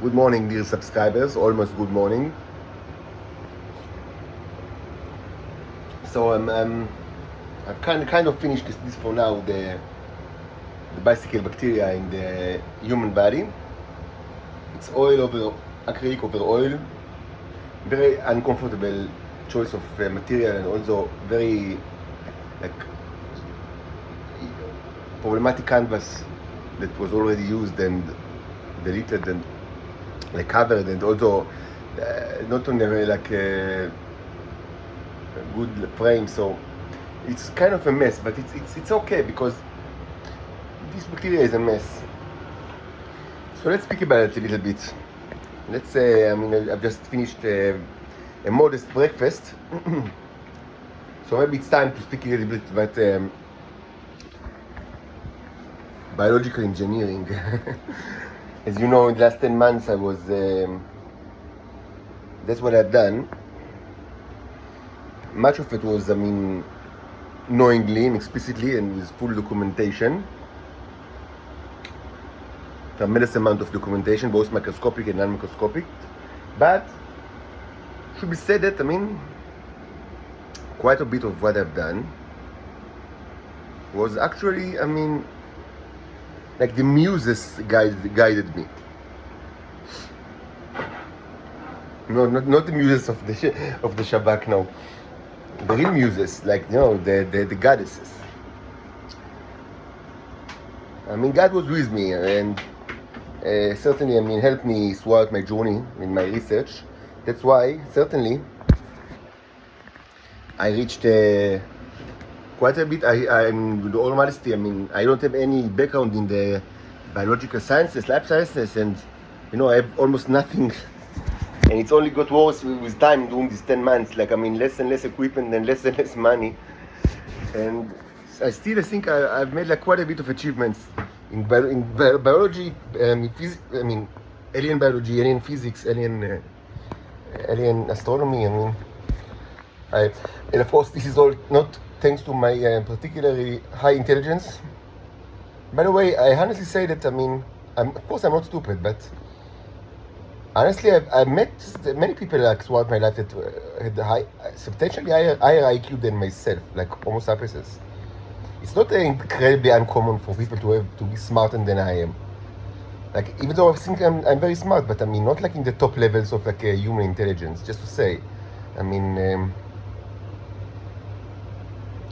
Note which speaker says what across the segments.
Speaker 1: Good morning, dear subscribers. Almost good morning. So I've kind of finished this for now. The bicycle bacteria in the human body. It's oil over acrylic over oil. Very uncomfortable choice of material, and also very problematic canvas that was already used and deleted and covered, and also not on a very good frame. So it's kind of a mess, but it's okay because this bacteria is a mess. So let's speak about it a little bit. Let's say, I've just finished a modest breakfast. So maybe it's time to speak a little bit about biological engineering. As you know, in the last 10 months I was, that's what I've done. Much of it was, knowingly and explicitly and with full documentation. Tremendous amount of documentation, both microscopic and non-microscopic. But should be said that, quite a bit of what I've done was actually, the muses guided me. No, not the muses of the Shabak, no. The real muses, the goddesses. God was with me, and certainly, helped me throughout my journey in my research. That's why, certainly, I reached quite a bit. With all modesty, I don't have any background in the biological sciences, lab sciences, and I have almost nothing. And it's only got worse with time during these 10 months. Less and less equipment and less lmoney. And I think I've made quite a bit of achievements in biology, alien biology, alien physics, alien astronomy. And of course, this is all not thanks to my particularly high intelligence. By the way, I honestly say that, of course I'm not stupid, but honestly, I've met many people throughout my life that had substantially higher IQ than myself, Homo sapiens. It's not incredibly uncommon for people to be smarter than I am. Even though I think I'm very smart, but not in the top levels of human intelligence. Just to say,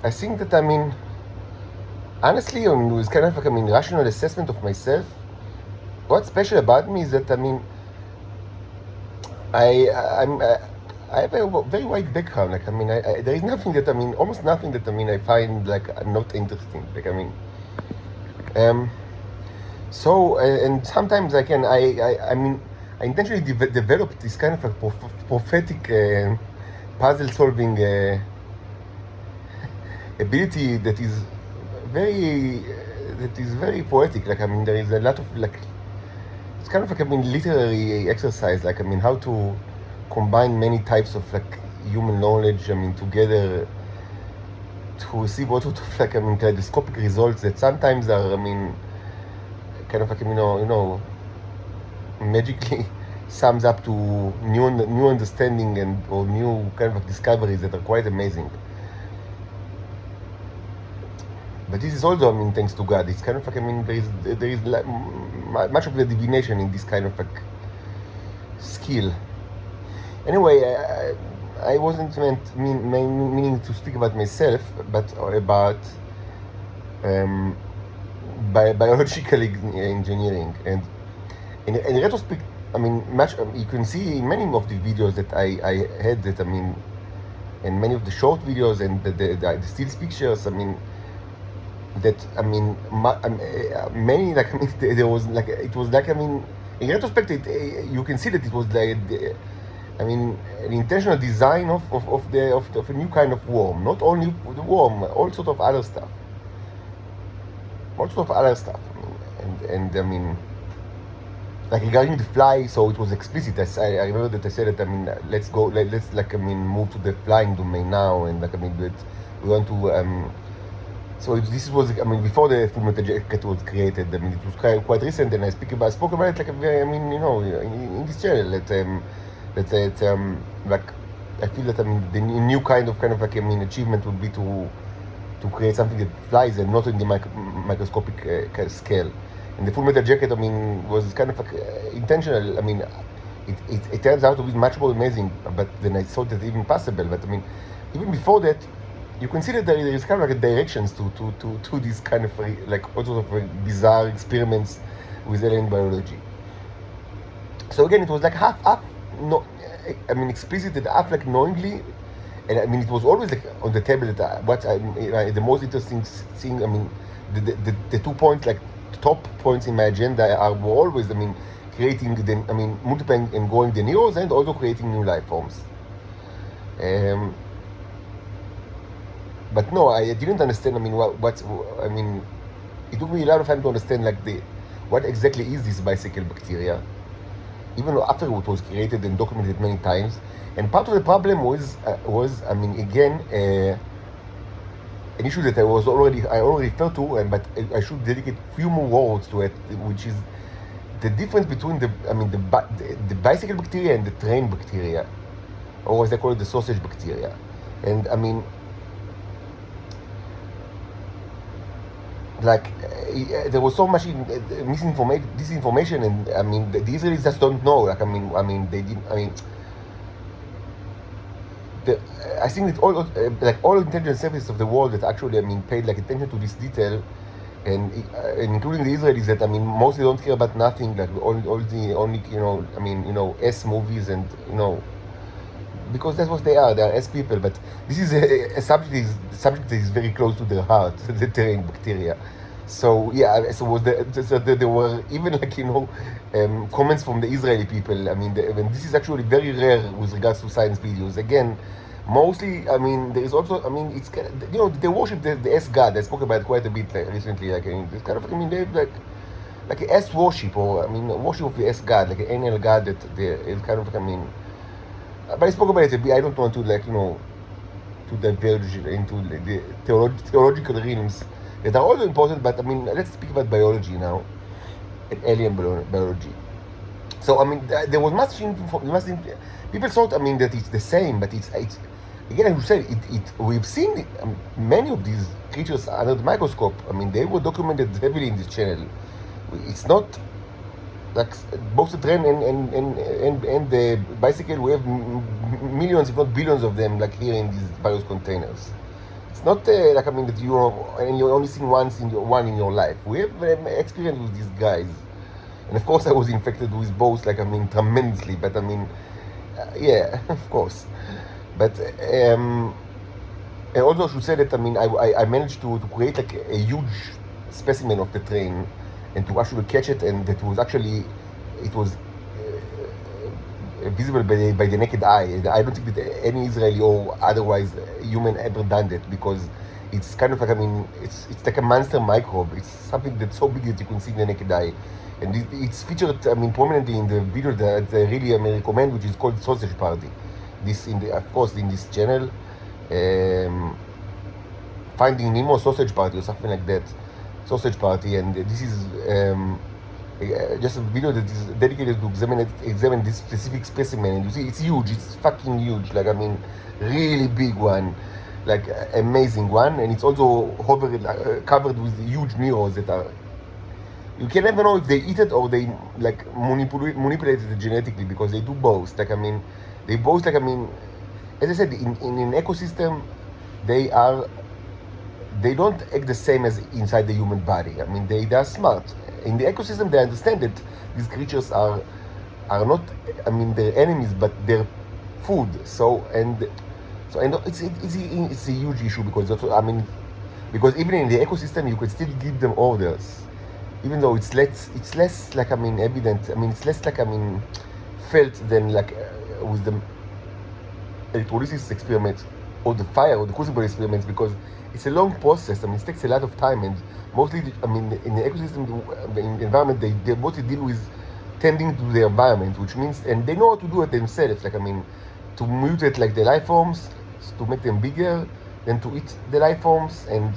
Speaker 1: I think that honestly, with kind of rational assessment of myself, what's special about me is that I have a very wide background. There is nothing that almost nothing that I find not interesting. So and sometimes I intentionally develop this kind of prophetic puzzle solving ability that is very poetic. There is a lot of it's kind of literary exercise. How to combine many types of human knowledge together to see what sort of kaleidoscopic results that sometimes are kind of magically sums up to new understanding or new kind of discoveries that are quite amazing. But this is also thanks to God. It's kind of there is much of the divination in this kind of skill. Anyway, I wasn't meaning to speak about myself, but about biological engineering. And in retrospect, much you can see in many of the videos that I had that and many of the short videos and the still pictures. That many there was it was in retrospect you can see that it was an intentional design of a new kind of worm. Not only the worm, all sort of other stuff. And regarding the fly, so it was explicit. I remember that I said that let's move to the flying domain now, and that we want to So this was, I mean, before the Full Metal Jacket was created. I mean, it was quite recent, and I spoke about it like a very, I mean, in this channel. Like, I feel that, I mean, the new kind of like, I mean, achievement would be to create something that flies and not in the microscopic kind of scale. And the Full Metal Jacket, I mean, was kind of like intentional. I mean, it turns out to be much more amazing, but than I thought that even possible. But I mean, even before that, you can see that there is kind of like directions to these kind of like all sorts of bizarre experiments with alien biology. So again, it was like half, no, I mean, explicit and half like knowingly. And I mean, it was always like on the table that the most interesting thing. I mean, the 2 points, like top points in my agenda, were always, I mean, creating multiplying and growing the neurons, and also creating new life forms. But no, I didn't understand. I mean, I mean, it took me a lot of time to understand like what exactly is this bicycle bacteria, even after it was created and documented many times. And part of the problem was I mean, again, an issue that I already referred to, but I should dedicate a few more words to it, which is the difference between the bicycle bacteria and the train bacteria, or as they call it, the sausage bacteria. And I mean, like, there was so much disinformation, and I mean, the Israelis just don't know. Like, I mean, they didn't. I mean, I think that all intelligence services of the world that actually, I mean, paid like attention to this detail, and including the Israelis that, I mean, mostly don't care about nothing, like only I mean, S movies, and because that's what they are S people. But this is a subject that is very close to their heart, the terrain bacteria. So yeah, so there were even like comments from the Israeli people. I mean, this is actually very rare with regards to science videos. Again, mostly, I mean, there is also, I mean, it's kind of, they worship the S god. I spoke about it quite a bit recently. Like, it's kind of, I mean, they have like a S worship, or I mean, worship of the S god, like an annual god that is kind of, I mean. But I spoke about it a bit. I don't want to to diverge into the theological realms that are also important. But I mean, let's speak about biology now, and alien biology. So I mean, there was much people thought, I mean, that it's the same, but it's again, I would say we've seen many of these creatures under the microscope. I mean, they were documented heavily in this channel. It's not like both the train and the bicycle. We have millions, if not billions, of them, like here in these various containers. It's not like, I mean, that you're only seen once in your life. We have experience with these guys, and of course I was infected with both, like, I mean, tremendously. But I mean, yeah, of course. But I also should say that, I mean, I managed to create like a huge specimen of the train, and to actually catch it, and it was visible by the naked eye. I don't think that any Israeli or otherwise human ever done that, because it's kind of like, I mean, it's like a monster microbe. It's something that's so big that you can see in the naked eye, and it's featured, I mean, prominently in the video that I really recommend, which is called Sausage Party. Of course, in this channel, Finding Nemo Sausage Party or something like that. Sausage Party, and this is just a video that is dedicated to examine this specific specimen. And you see, it's huge. It's fucking huge. Like, I mean, really big one, like amazing one, and it's also covered with huge neurons that are. You can never know if they eat it or they like manipulate it genetically, because they do both. Like, I mean, they both, like, I mean, as I said, in an ecosystem, they don't act the same as inside the human body. I mean, they are smart. In the ecosystem, they understand that these creatures are not, I mean, their enemies, but their food. So it's a huge issue, because I mean, because even in the ecosystem, you could still give them orders, even though it's less like, I mean, evident. I mean, it's less like, I mean, felt than like with the electrolysis experiment or the fire or the crucible experiments, because it's a long process. I mean, it takes a lot of time, and mostly, I mean, in the ecosystem, in the environment, they mostly deal with tending to the environment, which means, and they know how to do it themselves. Like, I mean, to mutate like the life forms, to make them bigger, then to eat the life forms, and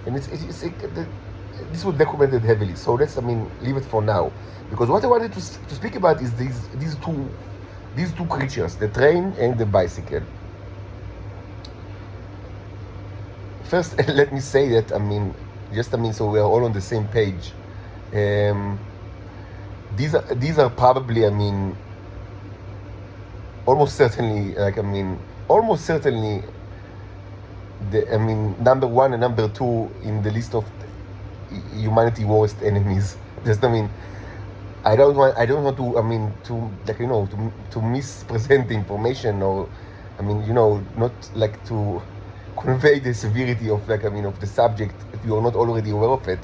Speaker 1: and this was documented heavily. So let's, I mean, leave it for now, because what I wanted to speak about is these two creatures, the train and the bicycle. First, let me say that, I mean, so we are all on the same page. These are probably, I mean, almost certainly, number one and number two in the list of humanity worst enemies. Just, I mean, I don't want to, I mean, to, like, you know, to mispresent the information, or, I mean, you know, not like to convey the severity of, like, I mean, of the subject if you are not already aware of it.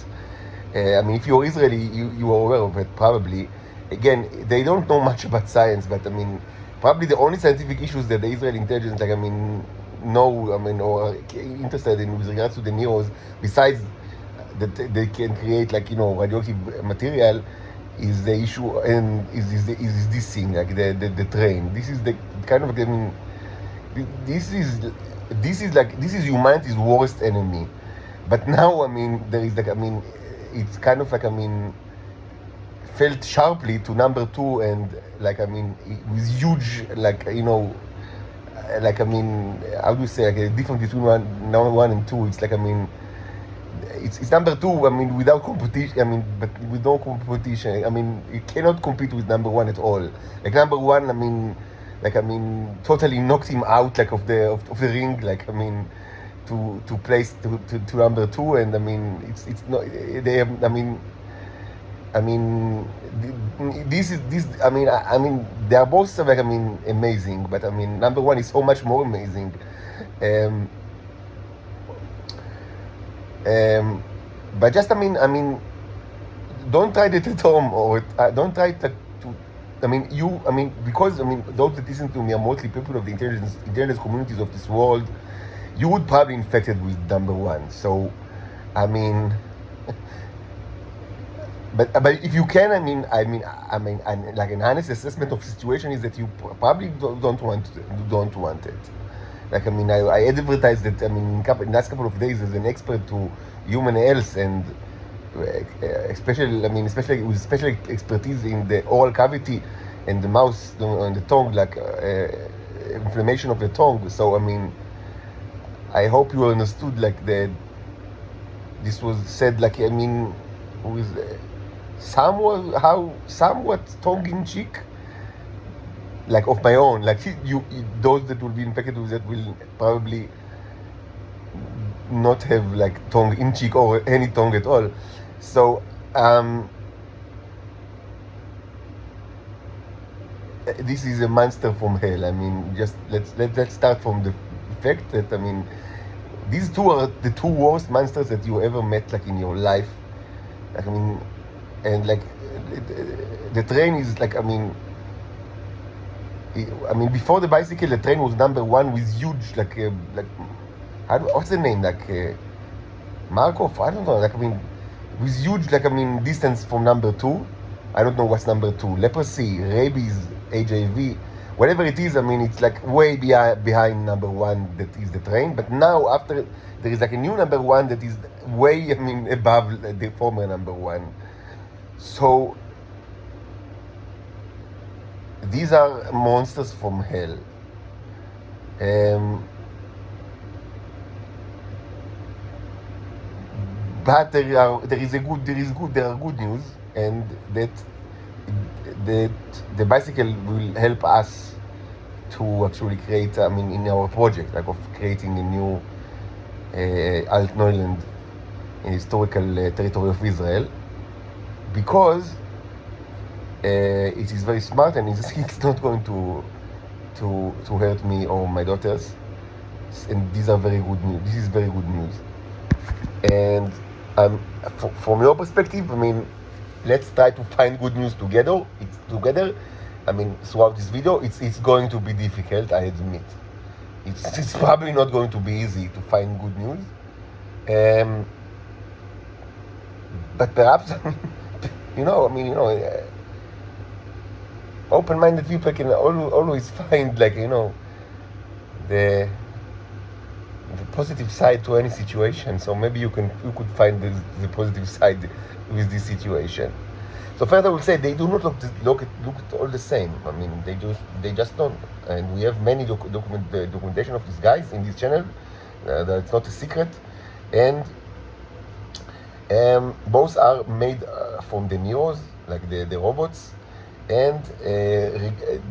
Speaker 1: I mean, if you're Israeli, you are aware of it, probably. Again, they don't know much about science, but, I mean, probably the only scientific issues that the Israeli intelligence, like, I mean, know, I mean, or are interested in with regards to the Neos, besides that they can create, like, you know, radioactive material, is the issue, and is this thing, like the train. This is the kind of, I mean, this is humanity's worst enemy. But now, I mean, there is, like, I mean, it's kind of like, I mean, felt sharply to number two, and, like, I mean, with huge, like, you know, like, I mean, how do you say, like, a difference between number one and two? It's like, I mean, it's number two, I mean, without competition, I mean, but with no competition. I mean, you cannot compete with number one at all. Like, number one, I mean, like, I mean, totally knocks him out, like, of the ring, like, I mean, to place to number two, and, I mean, it's not, they have, I mean, this I mean, they are both, like, I mean, amazing, but, I mean, number one is so much more amazing. But just, I mean, don't try that at home, or don't try to, I mean, because, I mean, those that listen to me are mostly people of the intelligence communities of this world. You would probably infected with number one. So, I mean, but if you can, I mean, like, an honest assessment of the situation is that you probably don't want it. Like, I mean, I advertised that, I mean, in the last couple of days as an expert to human health, and especially with special expertise in the oral cavity and the mouth and the tongue, like, inflammation of the tongue. So, I mean, I hope you understood, like, that this was said, like, I mean, with somewhat tongue-in-cheek, like, of my own, like, those that will be infected with that will probably not have, like, tongue-in-cheek or any tongue at all. So, this is a monster from hell. I mean, just let's start from the fact that, I mean, these two are the two worst monsters that you ever met, like, in your life. Like, I mean, and, like, the train is, like, I mean, before the bicycle, the train was number one with huge, like, what's the name, like, Markov? I don't know. Like, I mean, with huge, like, I mean, distance from number two. I don't know what's number two. Leprosy, rabies, HIV, whatever it is. I mean, it's, like, way behind number one, that is the train. But now, after, there is, like, a new number one that is way, I mean, above the former number one. So, these are monsters from hell. But there are good news, and that the bicycle will help us to actually create, I mean, in our project, like, of creating a new Alt Neuland in historical territory of Israel, because it is very smart, and it's not going to hurt me or my daughters, and these are very good news. This is very good news. And from your perspective, I mean, let's try to find good news together. I mean, throughout this video, it's going to be difficult, I admit. It's probably not going to be easy to find good news. But perhaps, open-minded people can always find, like, the the positive side to any situation. So maybe you could find the positive side with this situation. So first, I would say they do not look at all the same. I mean, they just don't. And we have many documentation of these guys in this channel. That's not a secret. And both are made from the Neos, like the robots. And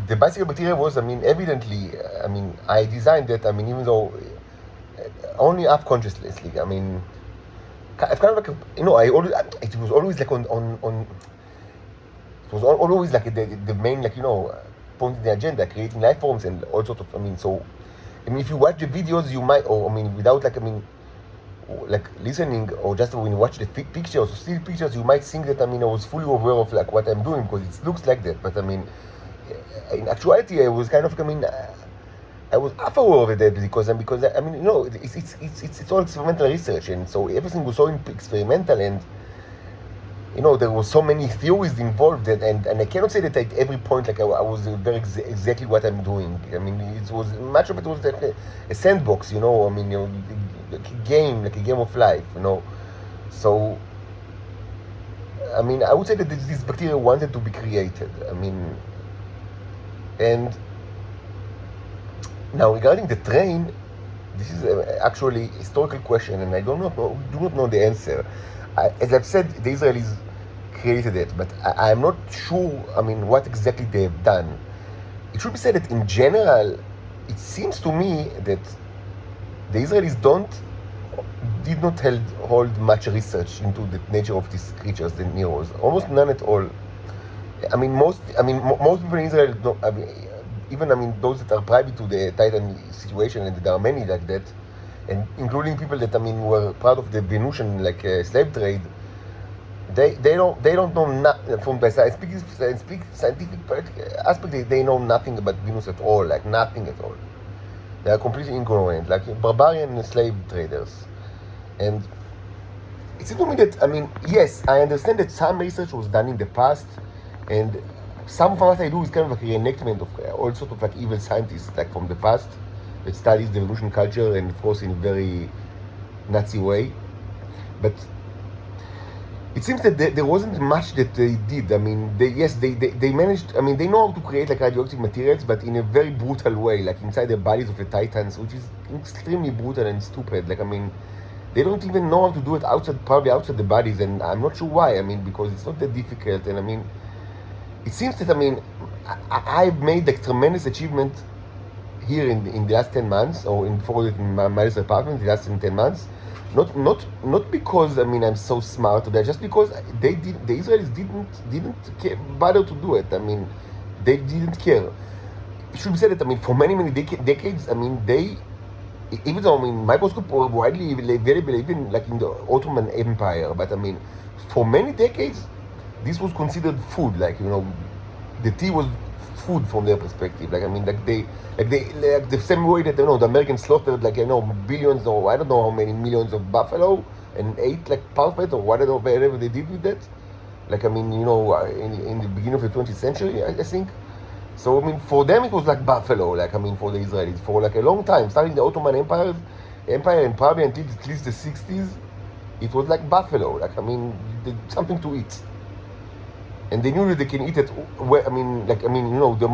Speaker 1: the bicycle material was, I mean, evidently, I mean, I designed that. I mean, even though only half consciously. I mean, it's kind of like it was always like on. It was always like the main, like, point in the agenda, creating life forms and all sorts of, I mean, so, I mean, if you watch the videos, you might, or, I mean, without, like, I mean, like, listening, or just when you watch the pictures, or still pictures, you might think that, I mean, I was fully aware of, like, what I'm doing, because it looks like that, but, I mean, in actuality, I was kind of, I mean, I was half aware of that, because I mean, it's all experimental research, and so everything was so experimental, and, there was so many theories involved, and I cannot say that at every point, like, I was very exactly what I'm doing. I mean, it was, much of it was like a sandbox, I mean, like a game of life, So, I mean, I would say that this bacteria wanted to be created. I mean, and now regarding the train, this is actually a historical question, and I do not know the answer. As I've said, the Israelis created it, but I'm not sure, I mean, what exactly they have done. It should be said that in general, it seems to me that the Israelis did not hold much research into the nature of these creatures, the Neros. Almost none at all. I mean, most people in Israel don't, I mean, even, I mean, those that are privy to the Titan situation, and there are many like that, and including people that, I mean, were part of the Venusian, like, slave trade, they don't know nothing from the scientific aspect. They know nothing about Venus at all, like nothing at all. They are completely ignorant, like barbarian slave traders. And it seems to me that, I mean, yes, I understand that some research was done in the past, and some of what I do is kind of like a reenactment of all sorts of like evil scientists, like from the past, that studies the Venusian culture, and of course in a very Nazi way. But it seems that there wasn't much that they did. I mean, they managed, I mean, they know how to create like radioactive materials, but in a very brutal way, like inside the bodies of the Titans, which is extremely brutal and stupid. Like, I mean, they don't even know how to do it probably outside the bodies, and I'm not sure why. I mean, because it's not that difficult, and I mean, it seems that, I mean, I've made like tremendous achievement here in the last 10 months, or in my mother's apartment, the last 10 months. Not because, I mean, I'm so smart, but just because the Israelis didn't bother to do it. I mean, they didn't care. It should be said that, I mean, for many decades, I mean, even though, I mean, microscope were widely available even like in the Ottoman Empire, but I mean, for many decades, this was considered food. Like, the tea was food from their perspective. Like, I mean, like the same way that, the Americans slaughtered, like, billions, or I don't know how many millions of buffalo, and ate like parfait or whatever they did with that. Like, I mean, in the beginning of the 20th century, I think. So, I mean, for them it was like buffalo. Like, I mean, for the Israelis, for like a long time, starting the Ottoman Empire, and probably until at least the 60s, it was like buffalo. Like, I mean, something to eat. And they knew that they can eat it. The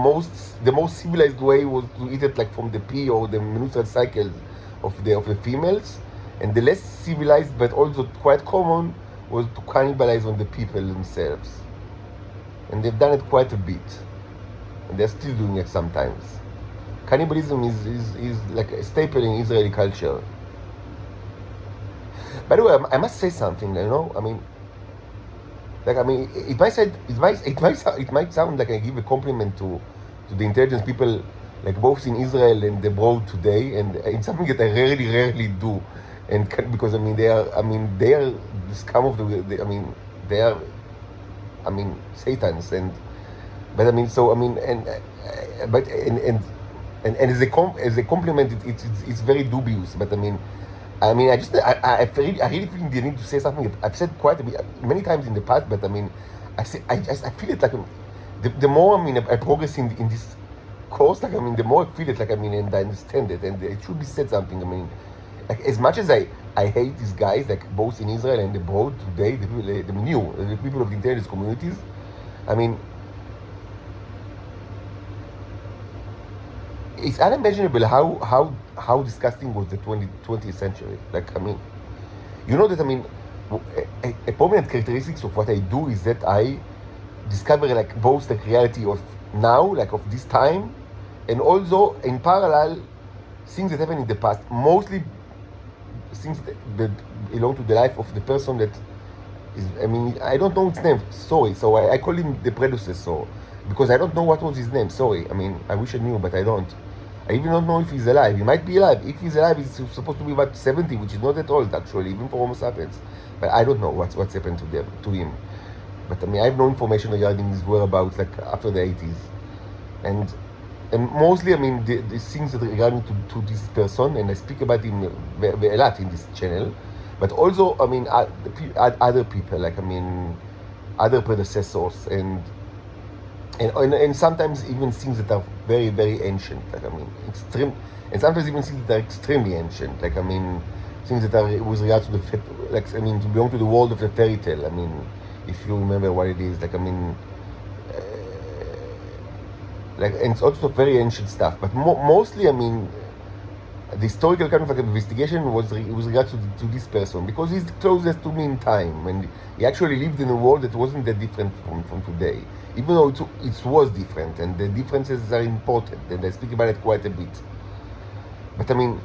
Speaker 1: most civilized way was to eat it like from the pee or the menstrual cycles of the females, and the less civilized but also quite common was to cannibalize on the people themselves. And they've done it quite a bit, and they're still doing it sometimes. Cannibalism is like a staple in Israeli culture. By the way, I must say something. I mean. Like, I mean, it might sound like I give a compliment to the intelligence people, like both in Israel and abroad today, and it's something that I rarely do, and because I mean they are the scum of they are Satans, but I mean, so I mean, and as a compliment, it's very dubious, but I mean, I really feel the need to say something that I've said quite a bit, many times in the past, but I mean, I feel it like the more, I mean, I progress in this course, like, I mean, the more I feel it, like, I mean, and I understand it, and it should be said something, I mean, Like as much as I hate these guys, like both in Israel and abroad today, the people of the intelligence communities. I mean, it's unimaginable how disgusting was the 20th century. Like, I mean, you know that, I mean, a prominent characteristics of what I do is that I discover like both the reality of now, like of this time, and also in parallel things that happened in the past, mostly things that belong to the life of the person that is, I mean, I don't know its name, sorry, so I call him the predecessor, because I don't know what was his name, sorry, I mean, I wish I knew, but I don't. I even don't know if he's alive. He might be alive. If he's alive, he's supposed to be about 70, which is not that old, actually, even for Homo sapiens. But I don't know what's happened to him. But I mean, I have no information regarding his whereabouts, like after the 80s. And mostly, I mean, the things that regarding to this person, and I speak about him a lot in this channel, but also, I mean, other people, like, I mean, other predecessors, and sometimes even things that are very, very ancient, like, I mean, and sometimes even things that are extremely ancient, like, I mean, things that are with regard to like, I mean, to belong to the world of the fairy tale, I mean, if you remember what it is, like, I mean, like, and it's also very ancient stuff, but mostly, I mean, the historical kind of like investigation was with regard to this person, because he's the closest to me in time, and he actually lived in a world that wasn't that different from today, even though it was different, and the differences are important, and I speak about it quite a bit. But I mean,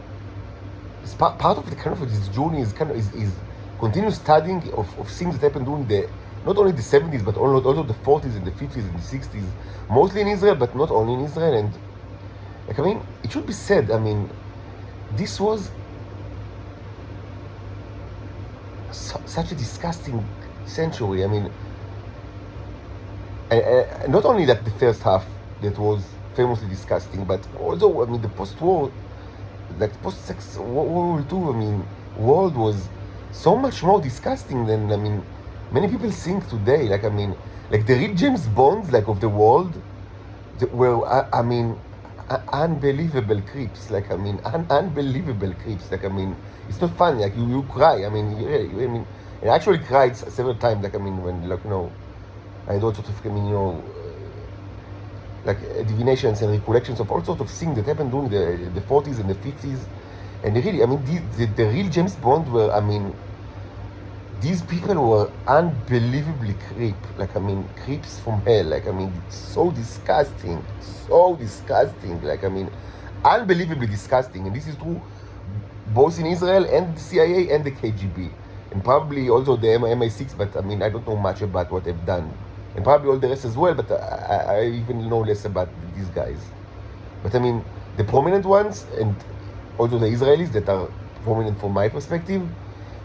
Speaker 1: it's part of the kind of this journey is continuous studying of things that happened during not only the 70s, but also the 40s and the 50s and the 60s, mostly in Israel, but not only in Israel. And like, I mean, it should be said, I mean, this was such a disgusting century. I mean, not only like the first half that was famously disgusting, but also, I mean, the post-war, like post-sex World War II, I mean, world was so much more disgusting than, I mean, many people think today. Like, I mean, like the real James Bonds, like, of the world, were, I mean, unbelievable creeps. Like, I mean, unbelievable creeps. Like, I mean, it's not funny. Like, you cry. I mean, I mean, and I actually cried several times. Like, I mean, when, like, you know, I had all sorts of, I mean, you know, like divinations and recollections of all sorts of things that happened during the 40s and the 50s. And really, I mean, the real James Bond were, I mean, these people were unbelievably creep. Like, I mean, creeps from hell. Like, I mean, it's so disgusting. So disgusting. Like, I mean, unbelievably disgusting. And this is true both in Israel and the CIA and the KGB. And probably also the MI6, but I mean, I don't know much about what they've done. And probably all the rest as well, but I even know less about these guys. But I mean, the prominent ones, and also the Israelis that are prominent from my perspective,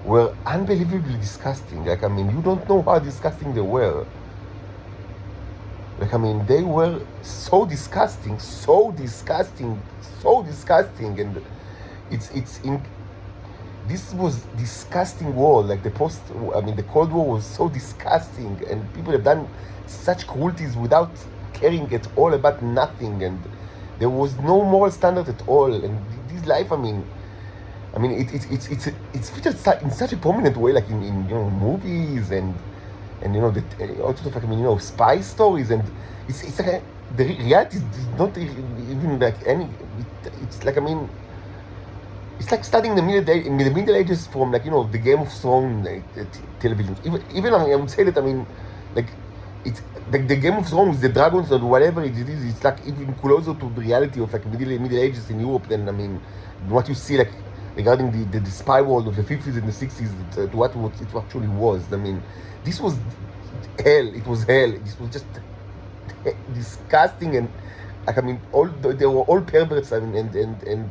Speaker 1: were unbelievably disgusting. Like, I mean, you don't know how disgusting they were. Like, I mean, they were so disgusting, so disgusting, so disgusting. And this was disgusting war. Like, the Cold War was so disgusting, and people have done such cruelties without caring at all about nothing, and there was no moral standard at all. And this life, I mean, it's featured in such a prominent way, like in you know, movies and you know, also, like, I mean, you know, spy stories, and it's like the reality is not even like any. It's like, I mean, it's like studying the Middle Ages from, like, you know, the Game of Thrones television. Even I mean, I would say that, I mean, like, it's like the Game of Thrones, the dragons or whatever it is. It's like even closer to the reality of, like, Middle Ages in Europe than, I mean, what you see, like, regarding the spy world of the 50s and the 60s to what it actually was. I mean, this was hell. It was hell. This was just disgusting, and, like, I mean, they were all perverts. I mean, and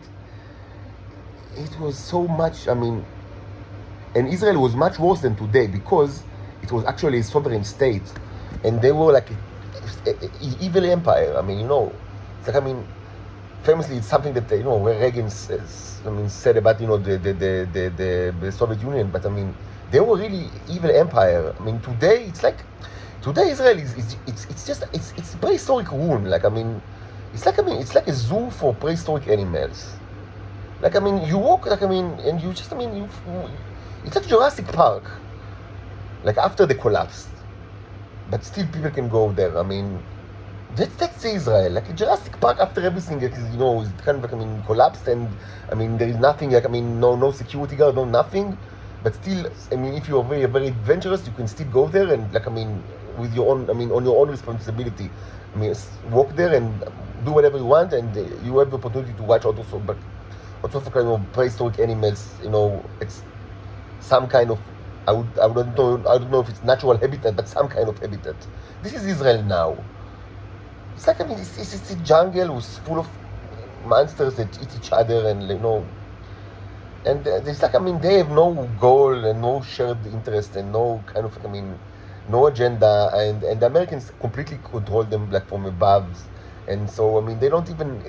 Speaker 1: it was so much. I mean, and Israel was much worse than today because it was actually a sovereign state, and they were like an evil empire. I mean, you know, it's like, I mean, famously, it's something that, you know, where Reagan said about, you know, the Soviet Union. But I mean, they were really evil empire. I mean, today Israel it's prehistoric ruin. Like, I mean, it's like a zoo for prehistoric animals. Like, I mean, you walk, like, I mean, and you just, I mean, it's like Jurassic Park. Like, after the collapse. But still people can go there. I mean, that's Israel. Like, Jurassic Park after everything, like, you know, is kind of like, I mean, collapsed, and, I mean, there is nothing, like, I mean, no security guard, no nothing. But still, I mean, if you are very, very adventurous, you can still go there and, like, I mean, with your own, I mean, on your own responsibility. I mean, walk there and do whatever you want, and you have the opportunity to watch also, but also kind of prehistoric animals. You know, it's some kind of, I don't know if it's natural habitat, but some kind of habitat. This is Israel now. It's like, I mean, it's a jungle with full of monsters that eat each other, and, you know, and it's like, I mean, they have no goal and no shared interest and no kind of, I mean, no agenda, and the Americans completely control them, like, from above. And so, I mean, they don't even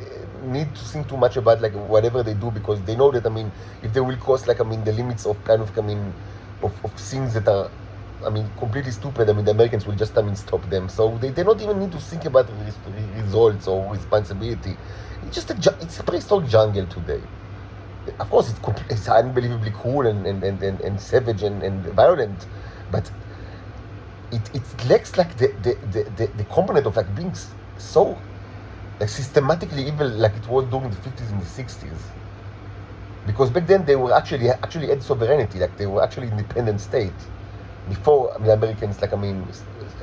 Speaker 1: need to think too much about, like, whatever they do, because they know that, I mean, if they will cross, like, I mean, the limits of kind of, I mean, of things that are, I mean, completely stupid, I mean, the Americans will just, I mean, stop them. So they don't even need to think about results or responsibility. It's just it's a prehistoric jungle today. Of course, it's unbelievably cool and savage and violent, but it lacks, like, the component of, like, being so, like, systematically evil, like it was during the 50s and the 60s. Because back then they were actually had sovereignty, like they were actually independent state. Before, I mean, the Americans, like, I mean,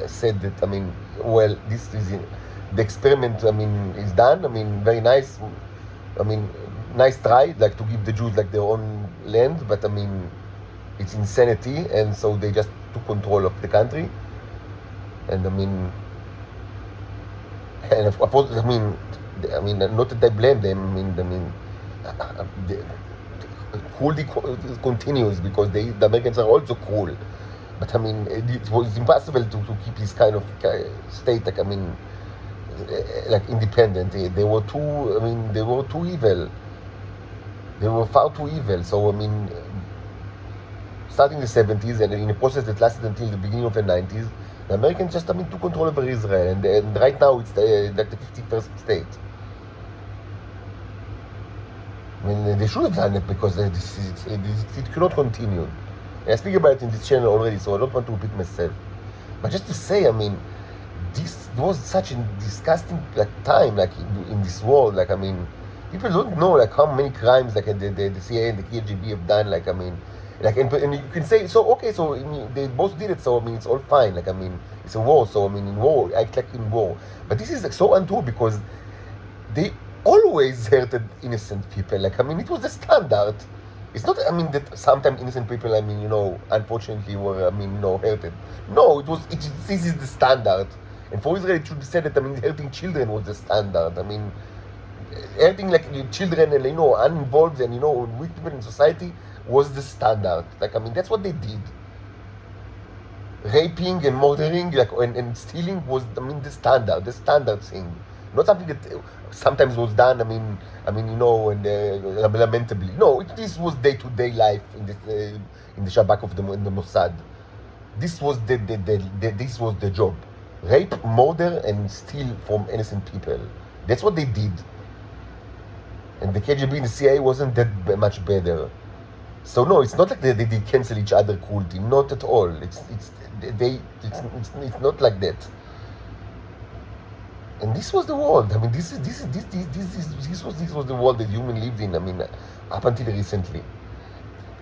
Speaker 1: said that, I mean, well, this is the experiment, I mean, is done. I mean, very nice. I mean, nice try, like, to give the Jews, like, their own land, but, I mean, it's insanity, and so they just took control of the country. And, I mean, and of course, I mean, not that I blame them. The cruelty continues because the Americans are also cruel. But, I mean, it was impossible to keep this kind of state, like, I mean, like, independent. They were too, I mean, they were too evil. They were far too evil. So, I mean, starting the 70s and in a process that lasted until the beginning of the 90s, the Americans just, I mean, took control over Israel. And right now it's like the 51st state. I mean, they should have done it because it cannot continue. I speak about it in this channel already, so I don't want to repeat myself. But just to say, I mean, this was such a disgusting, like, time, like, in this world. Like, I mean, people don't know, like, how many crimes, like, the CIA and the KGB have done. Like, I mean, like, and you can say, so, okay, so, I mean, they both did it, so, I mean, it's all fine. Like, I mean, it's a war, so, I mean, in war, act like in war. But this is, like, so untrue because they always hurted innocent people. Like, I mean, it was the standard. It's not, I mean, that sometimes innocent people, I mean, you know, unfortunately were, I mean, you know, hurted. No, this is the standard. And for Israel, it should be said that, I mean, hurting children was the standard. I mean, hurting, like, children and, you know, uninvolved and, you know, weak people in society was the standard. Like, I mean, that's what they did. Raping and murdering, like, and stealing was, I mean, the standard thing. Not something that sometimes was done, I mean, you know, and lamentably. No, this was day-to-day life in the Shabak of the Mossad. This was this was the job: rape, murder, and steal from innocent people. That's what they did. And the KGB and the CIA wasn't that much better. So no, it's not like they cancel each other cruelty. Not at all. It's not like that. And this was the world. I mean, this was the world that human lived in. I mean, up until recently,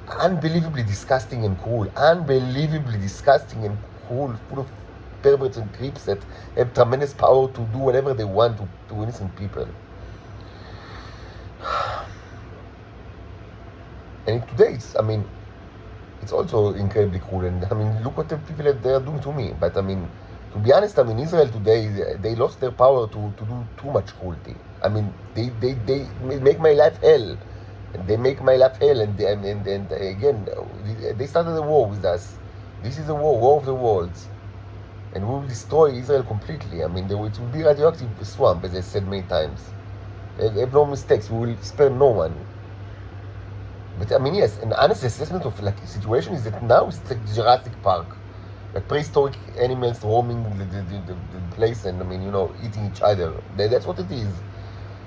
Speaker 1: unbelievably disgusting and cruel. Unbelievably disgusting and cruel, full of perverts and creeps that have tremendous power to do whatever they want to innocent people. And today, it's also incredibly cruel. And I mean, look what the people that they are doing to me. But I mean, to be honest, I mean, Israel today, they lost their power to do too much cruelty. I mean, they make my life hell. They make my life hell, and again, they started a war with us. This is a war of the worlds. And we will destroy Israel completely. I mean, it will be radioactive swamp, as I said many times. Have no mistakes. We will spare no one. But I mean, yes, an honest assessment of like the situation is that now it's like Jurassic Park. Like prehistoric animals roaming the place and, I mean, you know, eating each other. That's what it is.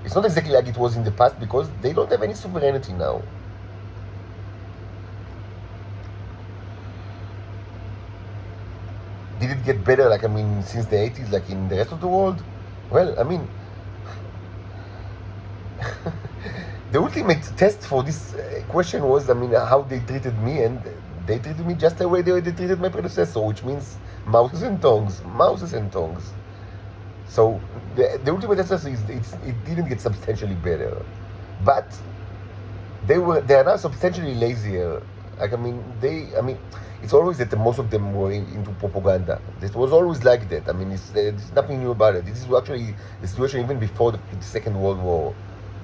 Speaker 1: It's not exactly like it was in the past because they don't have any sovereignty now. Did it get better, like, I mean, since the 80s, like in the rest of the world? Well, I mean, the ultimate test for this question was, I mean, how they treated me, and they treated me just the way they treated my predecessor, which means mouses and tongues, mouses and tongues. So the ultimate answer is it didn't get substantially better, but they are now substantially lazier. Like, I mean, it's always that most of them were into propaganda. It was always like that. I mean, there's nothing new about it. This is actually the situation even before the Second World War.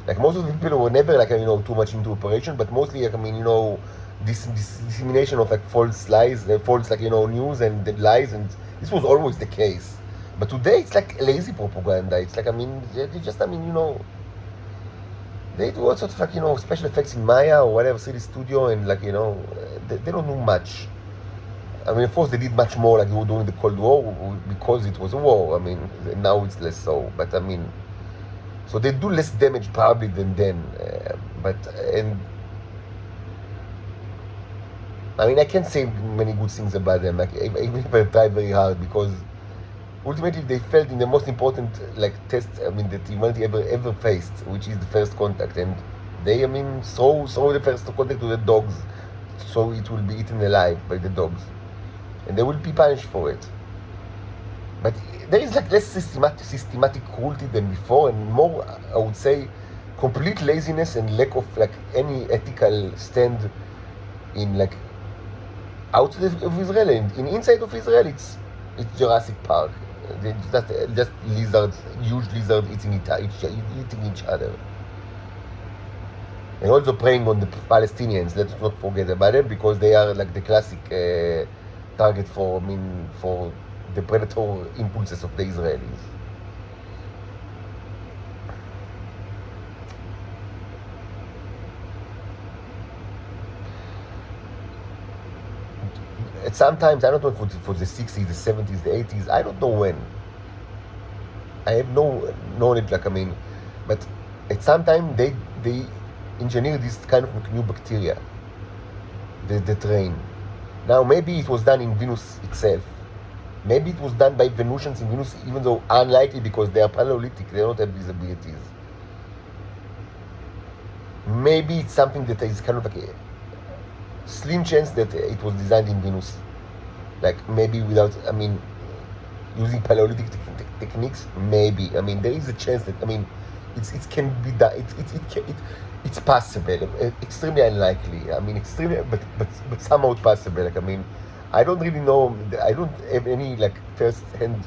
Speaker 1: Like, most of the people were never, like, you know, too much into operation, but mostly, like, I mean, you know, this dissemination of, like, false lies, false, like, you know, news and lies, and this was always the case. But today it's like lazy propaganda. It's like, I mean, they just, I mean, you know, they do all sorts of, like, you know, special effects in Maya or whatever, 3D Studio, and, like, you know, they don't do much. I mean, of course, they did much more, like they were doing the Cold War, because it was a war. I mean, now it's less so. But, I mean, so they do less damage probably than then. And I mean, I can't say many good things about them. Like, even if I try very hard, because ultimately they failed in the most important, like, test, I mean, that humanity ever faced, which is the first contact. And they, I mean, throw the first contact to the dogs, so it will be eaten alive by the dogs, and they will be punished for it. But there is, like, less systematic cruelty than before, and more, I would say, complete laziness and lack of, like, any ethical stand in, like, outside of Israel. And inside of Israel, it's Jurassic Park. Just lizards, huge lizards eating each other. And also preying on the Palestinians. Let's not forget about them, because they are, like, the classic target for the predator impulses of the Israelis. Sometimes, I don't know, for the 60s, the 70s, the 80s, I don't know when. I have no knowledge, like, I mean, but at some time they engineer this kind of new bacteria, the train. Now, maybe it was done in Venus itself. Maybe it was done by Venusians in Venus, even though unlikely, because they are Paleolithic, they don't have these abilities. Maybe it's something that is kind of like a slim chance that it was designed in Venus, like, maybe without, I mean, using Paleolithic techniques. Maybe, I mean, there is a chance that, I mean, it can be done. It's possible. Extremely unlikely. I mean, extremely, but somehow possible. Like, I mean, I don't really know. I don't have any, like, first-hand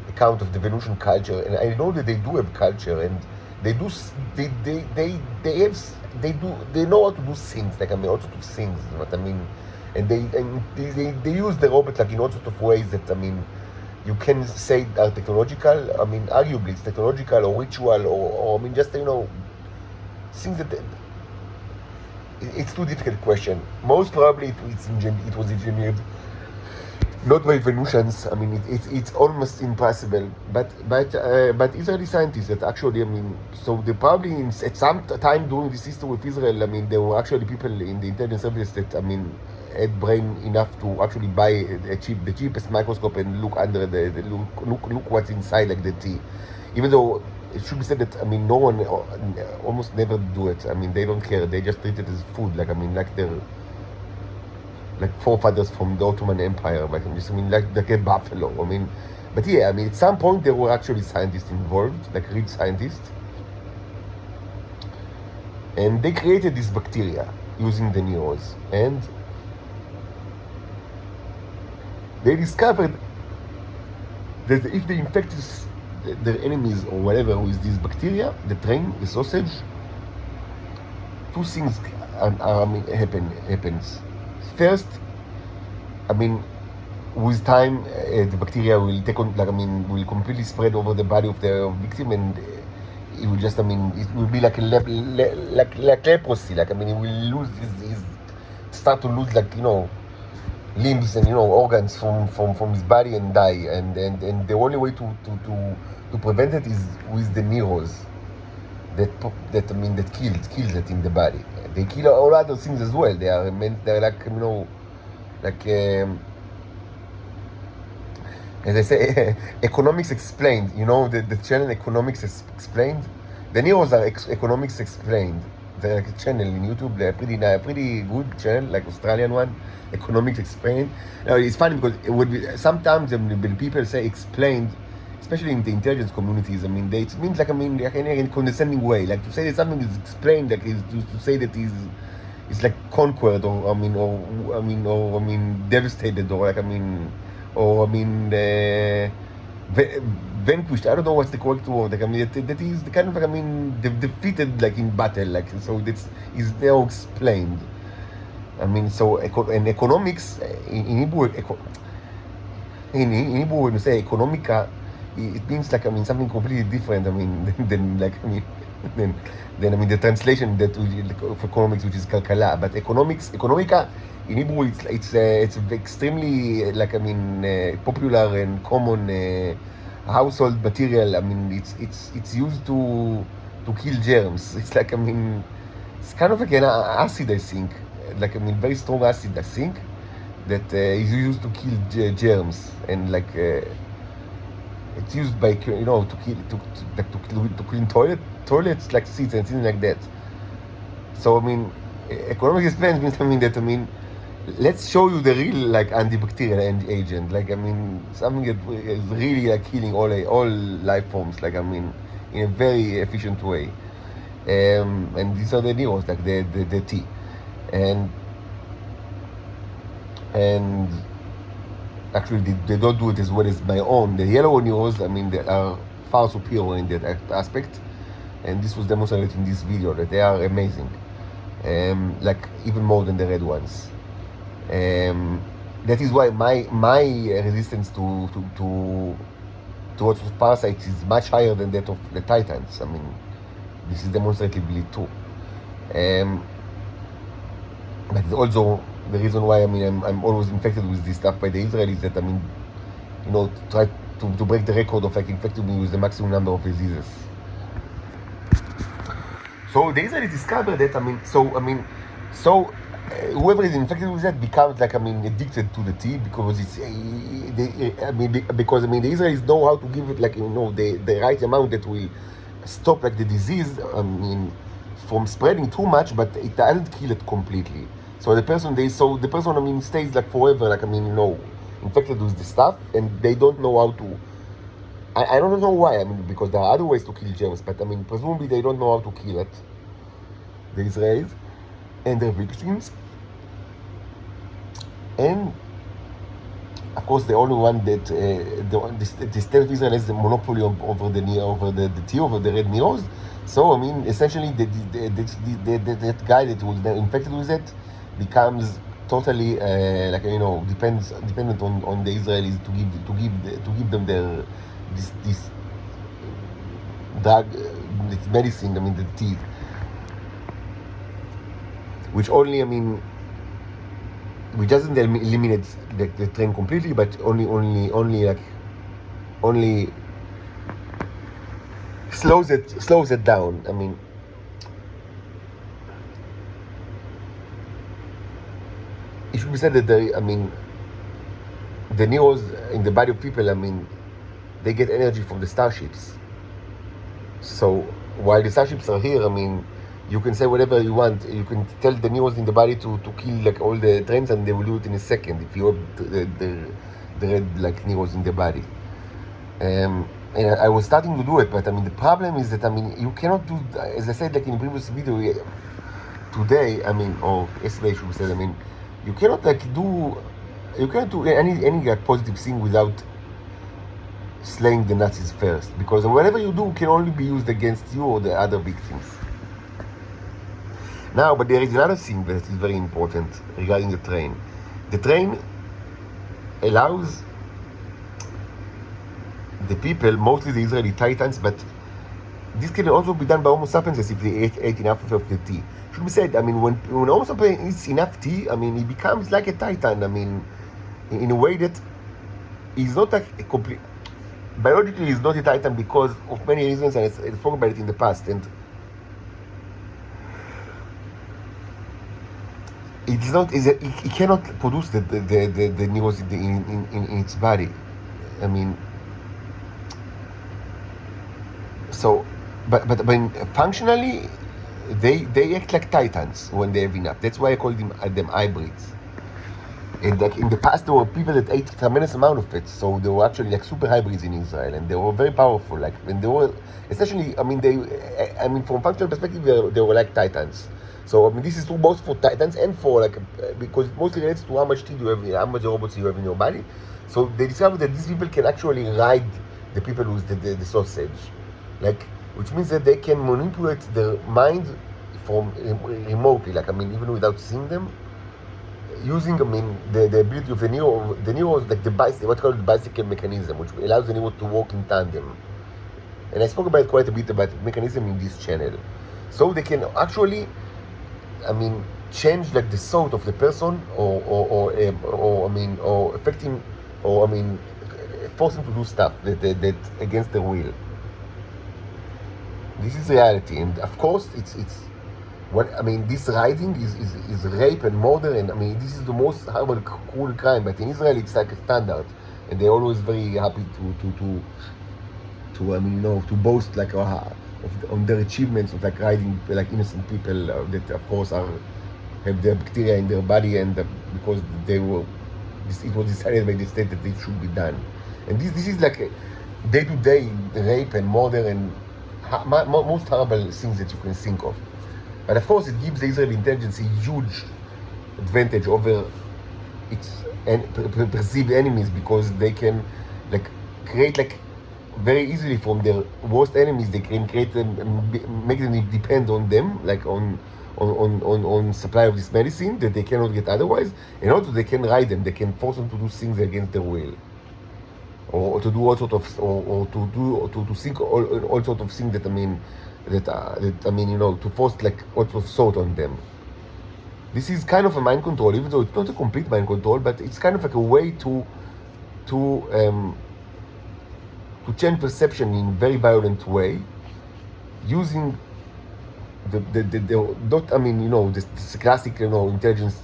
Speaker 1: account of the Venusian culture, and I know that they do have culture, and they know how to do things, like, I mean, also to things, what I mean, and they use the robot, like, in all sorts of ways that, I mean, you can say are technological. I mean, arguably it's technological or ritual, or I mean, just, you know, things that it's too difficult question. Most probably it was engineered not by Venusians. I mean, it's almost impossible. But Israeli scientists that actually, I mean, so they probably at some time during this history of Israel, I mean, there were actually people in the intelligence service that, I mean, had brain enough to actually buy the cheapest microscope and look under look what's inside, like the tea. Even though it should be said that, I mean, no one, almost never do it. I mean, they don't care. They just treat it as food. Like, I mean, like their, like, forefathers from the Ottoman Empire. Like, I mean, like a buffalo. I mean, but yeah, I mean, at some point there were actually scientists involved, like real scientists, and they created this bacteria using the neurons, and they discovered that if they infect their enemies or whatever with this bacteria, the train, the sausage, two things happens. First, I mean, with time, the bacteria will take on, like, I mean, will completely spread over the body of the victim, and it will just, I mean, it will be like like leprosy. Like, I mean, he will lose start to lose, like, you know, limbs and, you know, organs from his body and die. And the only way to prevent it is with the neurons. that kills it in the body. They kill all other things as well. They're like like as I say, economics explained. The channel Economics Explained. The Neros are Economics Explained. They're like a channel in YouTube. They're pretty good channel, like Australian one, Economics Explained. Now it's funny because sometimes when people say explained, especially in the intelligence communities, it means like in a condescending way, like to say that something is explained, like is to say that it's like conquered or devastated or vanquished. I don't know what's the correct word. That is the kind of defeated like in battle. Like so, this is now explained. So in economics in Hebrew, in Hebrew when you say economica, it means like something completely different. Than the translation of economics, which is kalkala. But economica. In Hebrew, it's extremely popular and common household material. It's used to kill germs. It's like it's kind of like an acid, I think. Very strong acid, I think, that is used to kill germs, and it's used by to clean toilets like seats and things like that. So economic explains means that let's show you the real antibacterial agent, something that is really killing all life forms, in a very efficient way. And these are the Neros, the T, and actually they don't do it as well as my own. The yellow Neros, they are far superior in that aspect, and this was demonstrated in this video that they are amazing, even more than the red ones. That is why my resistance towards parasites is much higher than that of the Titans. This is demonstratively true. But it's also the reason why I'm always infected with this stuff by the Israelis, that try to break the record of infecting me with the maximum number of diseases. So the Israelis discovered that whoever is infected with that becomes addicted to the tea, because because the Israelis know how to give it the right amount that will stop the disease from spreading too much, but it doesn't kill it completely. So the person stays forever infected with the stuff, and they don't know how to. I don't know why. Because there are other ways to kill germs, but presumably they don't know how to kill it. The Israelis and their victims, and of course the only one that the state of Israel has the monopoly over the tea, over the red Neros. So essentially that guy that was infected with it becomes totally dependent on the Israelis to give them this drug, this medicine, the tea, which only which doesn't eliminate the train completely, but only slows it down. It should be said that the Neros in the body of people, they get energy from the starships. So while the starships are here, you can say whatever you want. You can tell the Neros in the body to kill all the trains, and they will do it in a second if you have the red Neros in the body. And I was starting to do it, but the problem is that you cannot do, as I said in the previous video today, or yesterday I should say, you cannot do any positive thing without slaying the Nazis first, because whatever you do can only be used against you or the other victims. Now, but there is another thing that is very important regarding the train. The train allows the people, mostly the Israeli Titans, but this can also be done by Homo sapiens if they ate enough of the tea. Should be said, when Homo sapiens eats enough tea, he becomes like a Titan, in a way that he's not a biologically he's not a Titan because of many reasons, and I spoke about it in the past, and it's not. It cannot produce the neurons in its body. I mean, so, but when functionally, they act like titans when they have enough. That's why I call them hybrids. And like in the past, there were people that ate tremendous amount of it, so they were actually like super hybrids in Israel, and they were very powerful. Like when they were, especially, I mean, from functional perspective, they were like titans. So I mean, this is true both for titans and for like because it mostly relates to how much teeth you have, how much robots you have in your body. So they discovered that these people can actually ride the people with the sausage, like which means that they can manipulate their mind from remotely. Like I mean, even without seeing them using, I mean, the ability of the neural, like what's called the bicycle mechanism, which allows the neural to work in tandem. And I spoke about quite a bit about mechanism in this channel. So they can actually, I mean, change like the thought of the person, or affect him, or I mean, force him to do stuff that against their will. This is reality, and of course, it's. What I mean, this riding is rape and murder, and I mean, this is the most horrible, cruel crime. But in Israel, it's like a standard, and they're always very happy to I mean, to boast like on their achievements of like riding like innocent people that of course have their bacteria in their body, and because it was decided by the state that it should be done, and this is like a day-to-day rape and murder and most horrible things that you can think of. But of course, it gives the Israeli intelligence a huge advantage over its perceived enemies, because they can like create like very easily from their worst enemies. They can create them, make them depend on them, like on supply of this medicine that they cannot get otherwise, and also they can ride them. They can force them to do things against their will, or to do all sort of, or to think all sort of things that I mean. To force like lots of thought on them. This is kind of a mind control, even though it's not a complete mind control, but it's kind of like a way to change perception in a very violent way, using this classic intelligence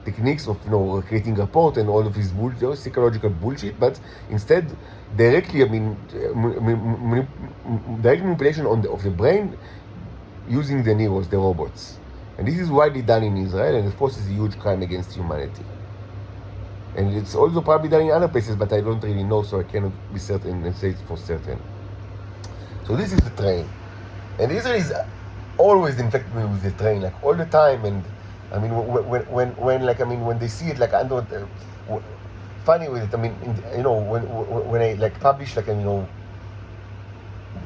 Speaker 1: techniques of creating rapport and all of this psychological bullshit, but instead directly, I mean, direct manipulation of the brain using the neurons, the robots. And this is widely done in Israel, and of course it's a huge crime against humanity. And it's also probably done in other places, but I don't really know, so I cannot be certain and say it for certain. So this is the train. And Israel is always infected me with the train, like all the time. And I mean, when they see it, like funny with it. I mean, when I like publish like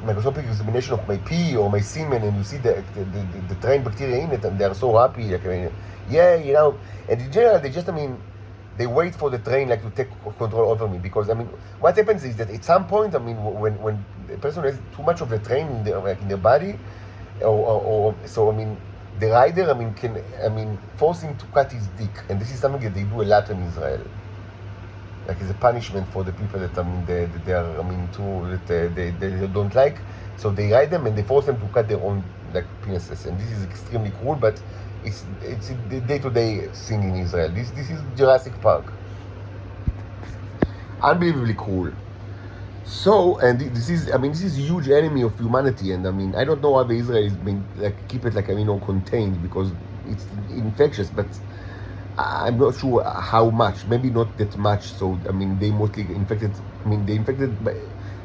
Speaker 1: microscopic examination of my pee or my semen, and you see the train bacteria in it, and they are so happy. Like, I mean, and in general, they wait for the train like to take control over me, because I mean, what happens is that at some point, I mean, when the person has too much of the train in their body, so I mean, the rider, can force him to cut his dick, and this is something that they do a lot in Israel. Like it's a punishment for the people that they don't like. So they ride them and they force them to cut their own like penises, and this is extremely cruel. But it's the day-to-day thing in Israel. This is Jurassic Park. Unbelievably cool. So, and this is a huge enemy of humanity, and I mean, I don't know how the Israelis keep it contained, because it's infectious, but I'm not sure how much. Maybe not that much. So I mean, they mostly infected.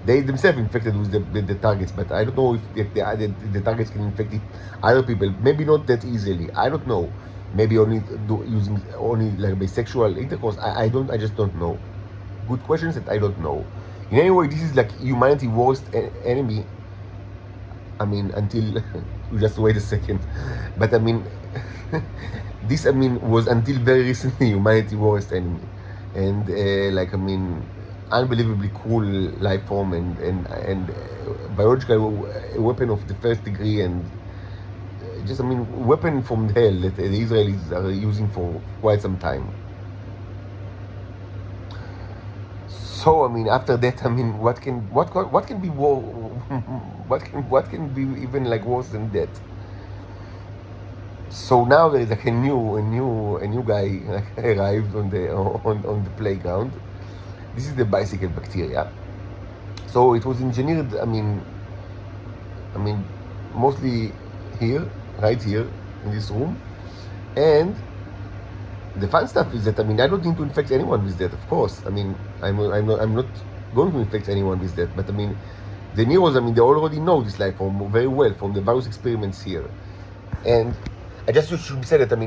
Speaker 1: They themselves infected with the targets, but I don't know if the targets can infect other people. Maybe not that easily. I don't know. Maybe using like bisexual intercourse. I just don't know. Good questions that I don't know. In any way, this is like humanity's worst enemy. I mean, until just wait a second. But I mean, this was until very recently humanity's worst enemy, and unbelievably cool life form, and biological weapon of the first degree, and weapon from hell that the Israelis are using for quite some time. So after that, what can be war? What can be even like worse than that? So now there is like a new guy like arrived on the playground. This is the bicycle bacteria. So it was engineered. I mean, mostly here, right here in this room, and the fun stuff is that I don't need to infect anyone with that. Of course, I'm not going to infect anyone with that. But the Neros, they already know this life form very well from the various experiments here. And I just should be said that the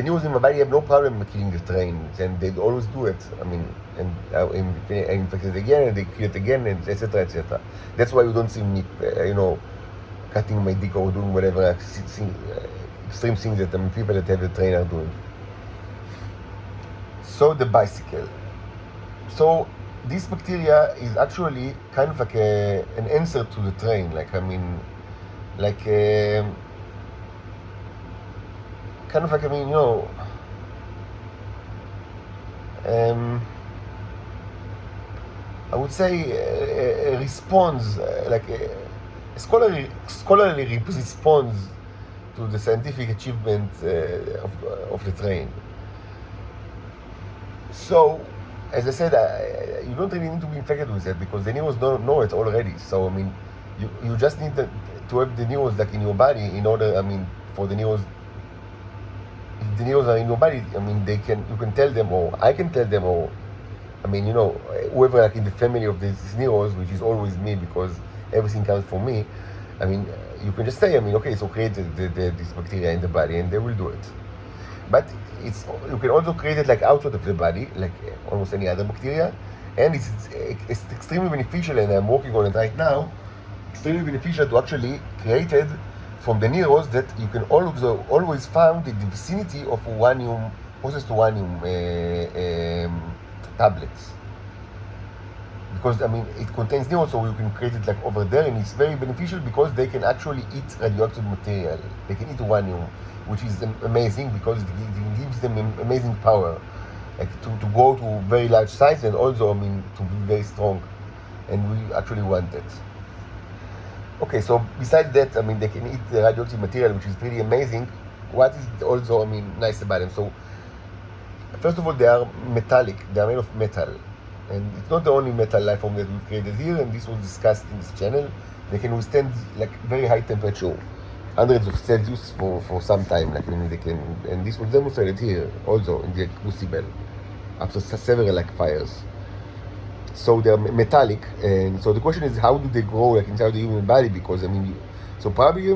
Speaker 1: Neros in my body have no problem killing the train, and they always do it. I infected again, and they kill it again, and etc. etc. That's why you don't see me, cutting my dick or doing whatever extreme things that people that have the train are doing. So the bicycle. So this bacteria is actually kind of like an answer to the train. I would say a response, a scholarly response to the scientific achievement of the train. So, as I said, you don't really need to be infected with it because the Neros don't know it already. So, you just need to have the Neros like in your body in order, for the Neros. If the Neros are in your body, you can tell them, or I can tell them, or whoever like in the family of these Neros, which is always me because everything comes from me. You can just say, okay, so create this bacteria in the body, and they will do it. But you can also create it like outside of the body, like almost any other bacteria, and it's extremely beneficial. And I'm working on it right now. Extremely beneficial to actually create it from the Neros that you can always found in the vicinity of processed uranium tablets. Because it contains Neros, so you can create it like over there, and it's very beneficial because they can actually eat radioactive material. They can eat uranium, which is amazing because it gives them amazing power, like to go to very large size, and also to be very strong, and we actually want it. Okay, so besides that, they can eat the radioactive material, which is pretty amazing. What is also nice about them? So first of all, they are metallic. They are made of metal. And it's not the only metal life form that we've created here, and this was discussed in this channel. They can withstand like very high temperature, hundreds of Celsius for some time. They can, and this was demonstrated here also in the crucible after several fires. So they're metallic, and so the question is, how do they grow inside the human body? Because so probably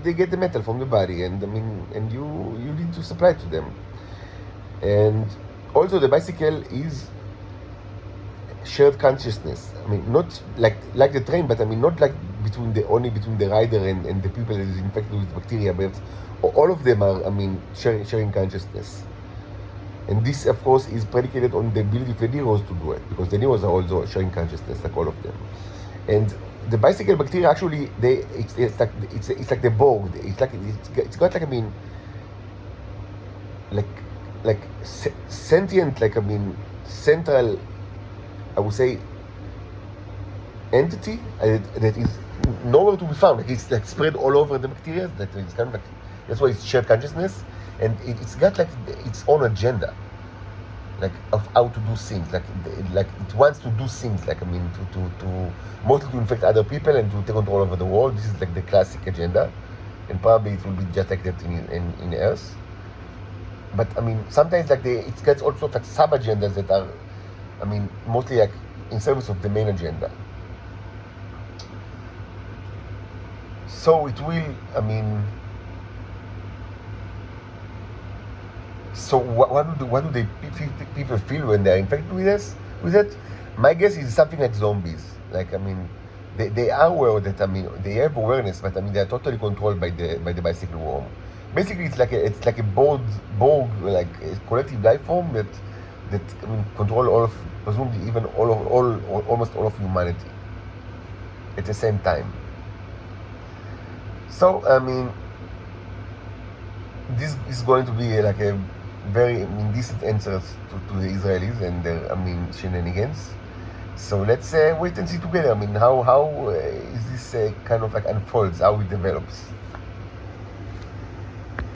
Speaker 1: they get the metal from the body, and and you need to supply it to them. And also the bicycle is shared consciousness. Not like the train, but not like only between the rider and the people that is infected with bacteria, but all of them are sharing consciousness. And this, of course, is predicated on the ability of the Neros to do it, because the Neros are also sharing consciousness, like all of them. And the bicycle bacteria actually, it's like the Borg. It's got sentient, central, I would say, entity that is nowhere to be found. It's spread all over the bacteria. That is kind of that's why it's shared consciousness, and it's got its own agenda, of how to do things. It wants to do things. To mostly to infect other people and to take control over the world. This is the classic agenda, and probably it will be just like that in Earth. But sometimes it gets also sub agendas that are, mostly in service of the main agenda. So it will, so what do they people feel when they're infected with this? With it, my guess is something like zombies. They are aware that they have awareness, but they are totally controlled by the bicycle worm. Basically, it's like a Borg, like a collective life form that control all of, presumably even almost all of humanity at the same time. So this is going to be a very indecent answer to the Israelis and their shenanigans. So let's wait and see together. How is this kind of unfolds, how it develops.